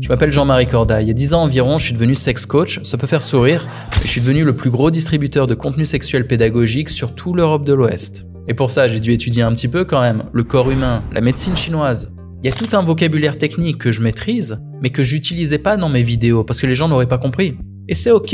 Je m'appelle Jean-Marie Corda. Il y a 10 ans environ, je suis devenu sex coach. Ça peut faire sourire, mais je suis devenu le plus gros distributeur de contenu sexuel pédagogique sur toute l'Europe de l'Ouest. Et pour ça, j'ai dû étudier un petit peu quand même le corps humain, la médecine chinoise. Il y a tout un vocabulaire technique que je maîtrise, mais que j'utilisais pas dans mes vidéos parce que les gens n'auraient pas compris. Et c'est ok,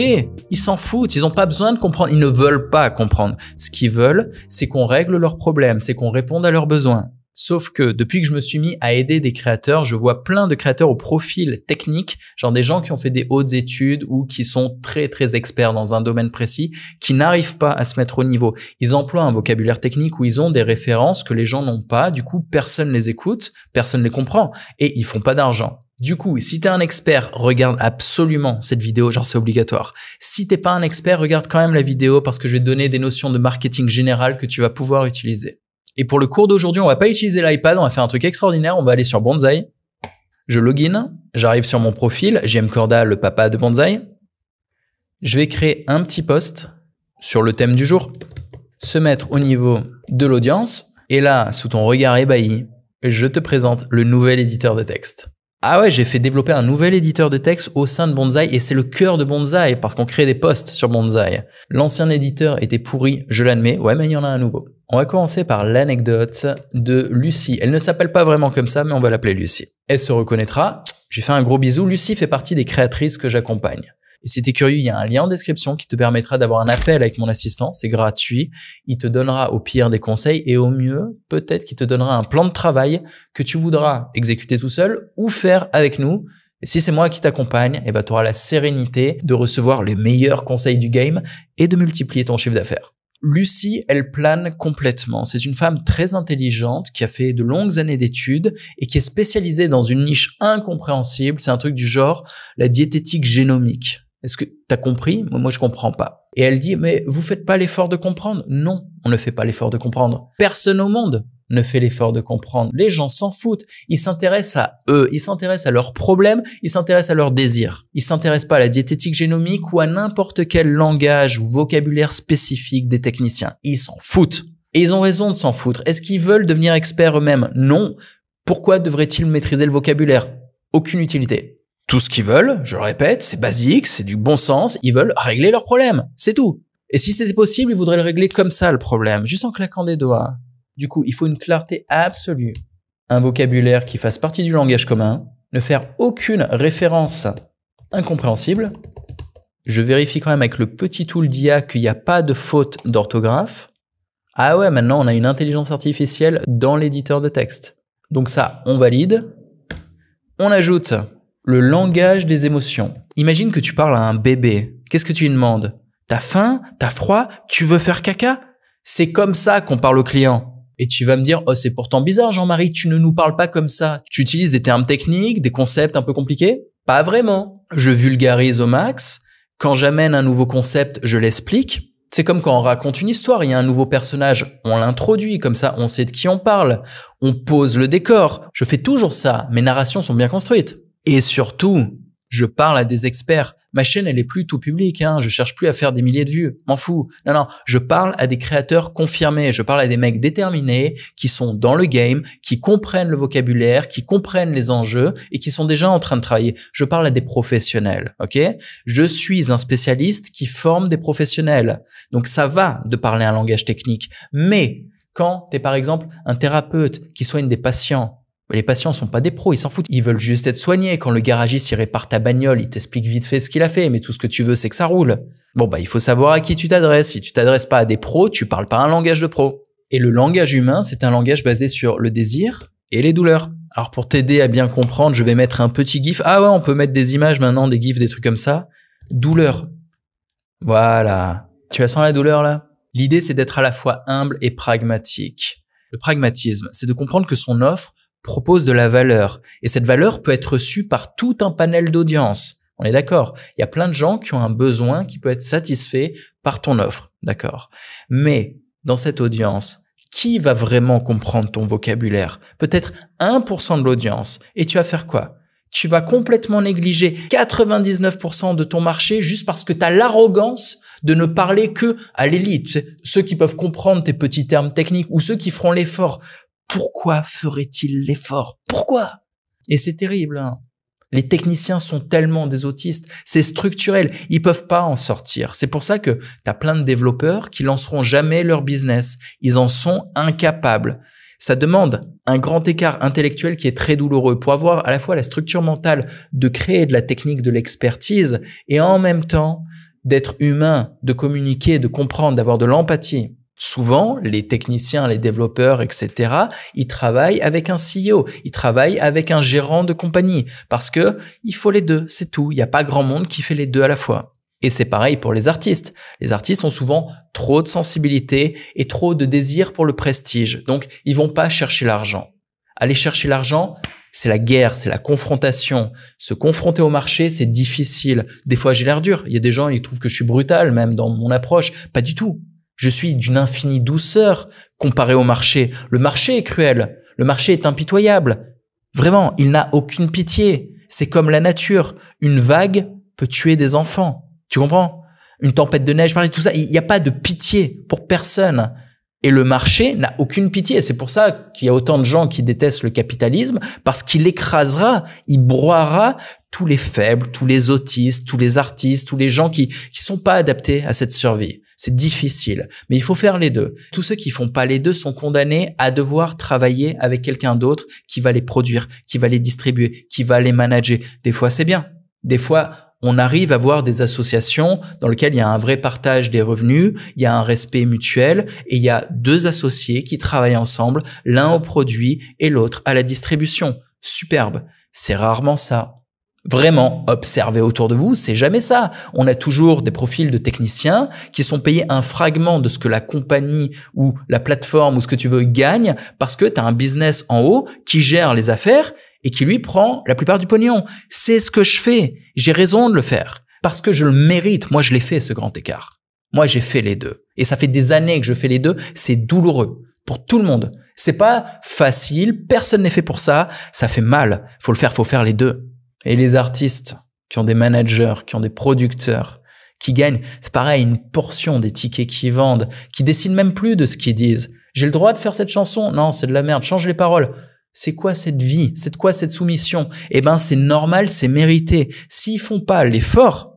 ils s'en foutent, ils n'ont pas besoin de comprendre, ils ne veulent pas comprendre. Ce qu'ils veulent, c'est qu'on règle leurs problèmes, c'est qu'on réponde à leurs besoins. Sauf que depuis que je me suis mis à aider des créateurs, je vois plein de créateurs au profil technique, genre des gens qui ont fait des hautes études ou qui sont très experts dans un domaine précis, qui n'arrivent pas à se mettre au niveau. Ils emploient un vocabulaire technique où ils ont des références que les gens n'ont pas, du coup personne les écoute, personne les comprend et ils font pas d'argent. Du coup, si t'es un expert, regarde absolument cette vidéo, genre c'est obligatoire. Si t'es pas un expert, regarde quand même la vidéo parce que je vais te donner des notions de marketing général que tu vas pouvoir utiliser. Et pour le cours d'aujourd'hui, on va pas utiliser l'iPad, on va faire un truc extraordinaire, on va aller sur Bonzai. Je login, j'arrive sur mon profil, JM Corda, le papa de Bonzai. Je vais créer un petit post sur le thème du jour, se mettre au niveau de l'audience, et là, sous ton regard ébahi, je te présente le nouvel éditeur de texte. Ah ouais, j'ai fait développer un nouvel éditeur de texte au sein de Bonzai et c'est le cœur de Bonzai parce qu'on crée des posts sur Bonzai. L'ancien éditeur était pourri, je l'admets, ouais mais il y en a un nouveau. On va commencer par l'anecdote de Lucie. Elle ne s'appelle pas vraiment comme ça mais on va l'appeler Lucie. Elle se reconnaîtra, je lui fais un gros bisou. Lucie fait partie des créatrices que j'accompagne. Et si t'es curieux, il y a un lien en description qui te permettra d'avoir un appel avec mon assistant, c'est gratuit. Il te donnera au pire des conseils et au mieux, peut-être qu'il te donnera un plan de travail que tu voudras exécuter tout seul ou faire avec nous. Et si c'est moi qui t'accompagne, eh ben, tu auras la sérénité de recevoir les meilleurs conseils du game et de multiplier ton chiffre d'affaires. Lucie, elle plane complètement. C'est une femme très intelligente qui a fait de longues années d'études et qui est spécialisée dans une niche incompréhensible. C'est un truc du genre la diététique génomique. Est-ce que t'as compris? Moi, je comprends pas. Et elle dit, mais vous faites pas l'effort de comprendre? Non, on ne fait pas l'effort de comprendre. Personne au monde ne fait l'effort de comprendre. Les gens s'en foutent. Ils s'intéressent à eux. Ils s'intéressent à leurs problèmes. Ils s'intéressent à leurs désirs. Ils s'intéressent pas à la diététique génomique ou à n'importe quel langage ou vocabulaire spécifique des techniciens. Ils s'en foutent. Et ils ont raison de s'en foutre. Est-ce qu'ils veulent devenir experts eux-mêmes? Non. Pourquoi devraient-ils maîtriser le vocabulaire? Aucune utilité. Tout ce qu'ils veulent, je le répète, c'est basique, c'est du bon sens, ils veulent régler leurs problèmes, c'est tout. Et si c'était possible, ils voudraient le régler comme ça, le problème, juste en claquant des doigts. Du coup, il faut une clarté absolue. Un vocabulaire qui fasse partie du langage commun, ne faire aucune référence incompréhensible. Je vérifie quand même avec le petit tool d'IA qu'il n'y a pas de faute d'orthographe. Ah ouais, maintenant on a une intelligence artificielle dans l'éditeur de texte. Donc ça, on valide. On ajoute le langage des émotions. Imagine que tu parles à un bébé. Qu'est-ce que tu lui demandes? T'as faim? T'as froid? Tu veux faire caca? C'est comme ça qu'on parle au client. Et tu vas me dire, oh, c'est pourtant bizarre, Jean-Marie, tu ne nous parles pas comme ça. Tu utilises des termes techniques, des concepts un peu compliqués? Pas vraiment. Je vulgarise au max. Quand j'amène un nouveau concept, je l'explique. C'est comme quand on raconte une histoire, il y a un nouveau personnage, on l'introduit, comme ça on sait de qui on parle. On pose le décor. Je fais toujours ça. Mes narrations sont bien construites. Et surtout, je parle à des experts. Ma chaîne, elle est plus tout public, hein. Je cherche plus à faire des milliers de vues. M'en fous. Non. Je parle à des créateurs confirmés. Je parle à des mecs déterminés qui sont dans le game, qui comprennent le vocabulaire, qui comprennent les enjeux et qui sont déjà en train de travailler. Je parle à des professionnels, ok? Je suis un spécialiste qui forme des professionnels. Donc ça va de parler un langage technique. Mais quand t'es par exemple un thérapeute qui soigne des patients, les patients sont pas des pros, ils s'en foutent. Ils veulent juste être soignés. Quand le garagiste il répare ta bagnole, il t'explique vite fait ce qu'il a fait, mais tout ce que tu veux, c'est que ça roule. Bon, il faut savoir à qui tu t'adresses. Si tu t'adresses pas à des pros, tu parles pas un langage de pro. Et le langage humain, c'est un langage basé sur le désir et les douleurs. Alors, pour t'aider à bien comprendre, je vais mettre un petit gif. Ah ouais, on peut mettre des images maintenant, des gifs, des trucs comme ça. Douleur. Voilà. Tu as senti la douleur, là? L'idée, c'est d'être à la fois humble et pragmatique. Le pragmatisme, c'est de comprendre que son offre propose de la valeur. Et cette valeur peut être reçue par tout un panel d'audience. On est d'accord. Il y a plein de gens qui ont un besoin qui peut être satisfait par ton offre. D'accord. Mais dans cette audience, qui va vraiment comprendre ton vocabulaire? Peut-être 1% de l'audience. Et tu vas faire quoi? Tu vas complètement négliger 99% de ton marché juste parce que tu as l'arrogance de ne parler que à l'élite. Tu sais, ceux qui peuvent comprendre tes petits termes techniques ou ceux qui feront l'effort. Pourquoi ferait-il l'effort? Pourquoi? Et c'est terrible, hein. Les techniciens sont tellement des autistes, c'est structurel, ils peuvent pas en sortir. C'est pour ça que tu as plein de développeurs qui lanceront jamais leur business. Ils en sont incapables. Ça demande un grand écart intellectuel qui est très douloureux pour avoir à la fois la structure mentale de créer de la technique, de l'expertise et en même temps d'être humain, de communiquer, de comprendre, d'avoir de l'empathie. Souvent, les techniciens, les développeurs, etc., ils travaillent avec un CEO, ils travaillent avec un gérant de compagnie parce que il faut les deux, c'est tout. Il n'y a pas grand monde qui fait les deux à la fois. Et c'est pareil pour les artistes. Les artistes ont souvent trop de sensibilité et trop de désir pour le prestige. Donc, ils vont pas chercher l'argent. Aller chercher l'argent, c'est la guerre, c'est la confrontation. Se confronter au marché, c'est difficile. Des fois, j'ai l'air dur. Il y a des gens, ils trouvent que je suis brutal, même dans mon approche. Pas du tout. Je suis d'une infinie douceur comparé au marché. Le marché est cruel. Le marché est impitoyable. Vraiment, il n'a aucune pitié. C'est comme la nature. Une vague peut tuer des enfants. Tu comprends? Une tempête de neige, tout ça, il n'y a pas de pitié pour personne. Et le marché n'a aucune pitié. C'est pour ça qu'il y a autant de gens qui détestent le capitalisme, parce qu'il écrasera, il broiera tous les faibles, tous les autistes, tous les artistes, tous les gens qui sont pas adaptés à cette survie. C'est difficile, mais il faut faire les deux. Tous ceux qui font pas les deux sont condamnés à devoir travailler avec quelqu'un d'autre qui va les produire, qui va les distribuer, qui va les manager. Des fois, c'est bien. Des fois, on arrive à avoir des associations dans lesquelles il y a un vrai partage des revenus, il y a un respect mutuel et il y a deux associés qui travaillent ensemble, l'un au produit et l'autre à la distribution. Superbe. C'est rarement ça. Vraiment, observez autour de vous, c'est jamais ça. On a toujours des profils de techniciens qui sont payés un fragment de ce que la compagnie ou la plateforme ou ce que tu veux gagne parce que tu as un business en haut qui gère les affaires et qui lui prend la plupart du pognon. C'est ce que je fais. J'ai raison de le faire parce que je le mérite. Moi, je l'ai fait, ce grand écart. Moi, j'ai fait les deux. Et ça fait des années que je fais les deux. C'est douloureux pour tout le monde. C'est pas facile. Personne n'est fait pour ça. Ça fait mal. Faut le faire, faut faire les deux. Et les artistes qui ont des managers, qui ont des producteurs, qui gagnent, c'est pareil, une portion des tickets qu'ils vendent, qui décident même plus de ce qu'ils disent. J'ai le droit de faire cette chanson? Non, c'est de la merde. Change les paroles. C'est quoi cette vie? C'est quoi cette soumission? Eh ben, c'est normal, c'est mérité. S'ils font pas l'effort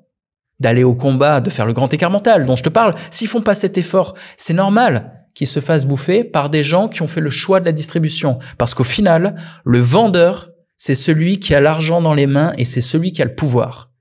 d'aller au combat, de faire le grand écart mental dont je te parle, s'ils font pas cet effort, c'est normal qu'ils se fassent bouffer par des gens qui ont fait le choix de la distribution. Parce qu'au final, le vendeur, c'est celui qui a l'argent dans les mains et c'est celui qui a le pouvoir.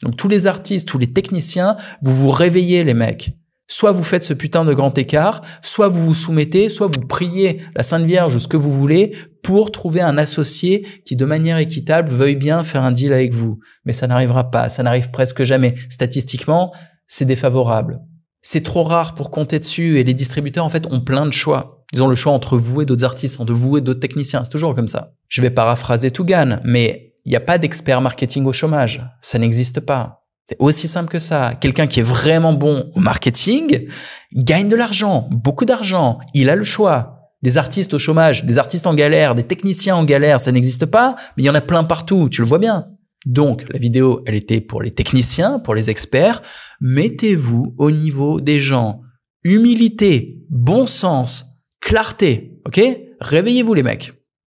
Donc tous les artistes, tous les techniciens, vous vous réveillez les mecs. Soit vous faites ce putain de grand écart, soit vous vous soumettez, soit vous priez la Sainte Vierge ou ce que vous voulez pour trouver un associé qui de manière équitable veuille bien faire un deal avec vous. Mais ça n'arrivera pas, ça n'arrive presque jamais. Statistiquement, c'est défavorable. C'est trop rare pour compter dessus et les distributeurs en fait ont plein de choix. Ils ont le choix entre vous et d'autres artistes, entre vous et d'autres techniciens. C'est toujours comme ça. Je vais paraphraser Tougan, mais il n'y a pas d'expert marketing au chômage. Ça n'existe pas. C'est aussi simple que ça. Quelqu'un qui est vraiment bon au marketing gagne de l'argent, beaucoup d'argent. Il a le choix. Des artistes au chômage, des artistes en galère, des techniciens en galère, ça n'existe pas, mais il y en a plein partout. Tu le vois bien. Donc, la vidéo, elle était pour les techniciens, pour les experts. Mettez-vous au niveau des gens. Humilité, bon sens, clarté, ok? Réveillez-vous les mecs.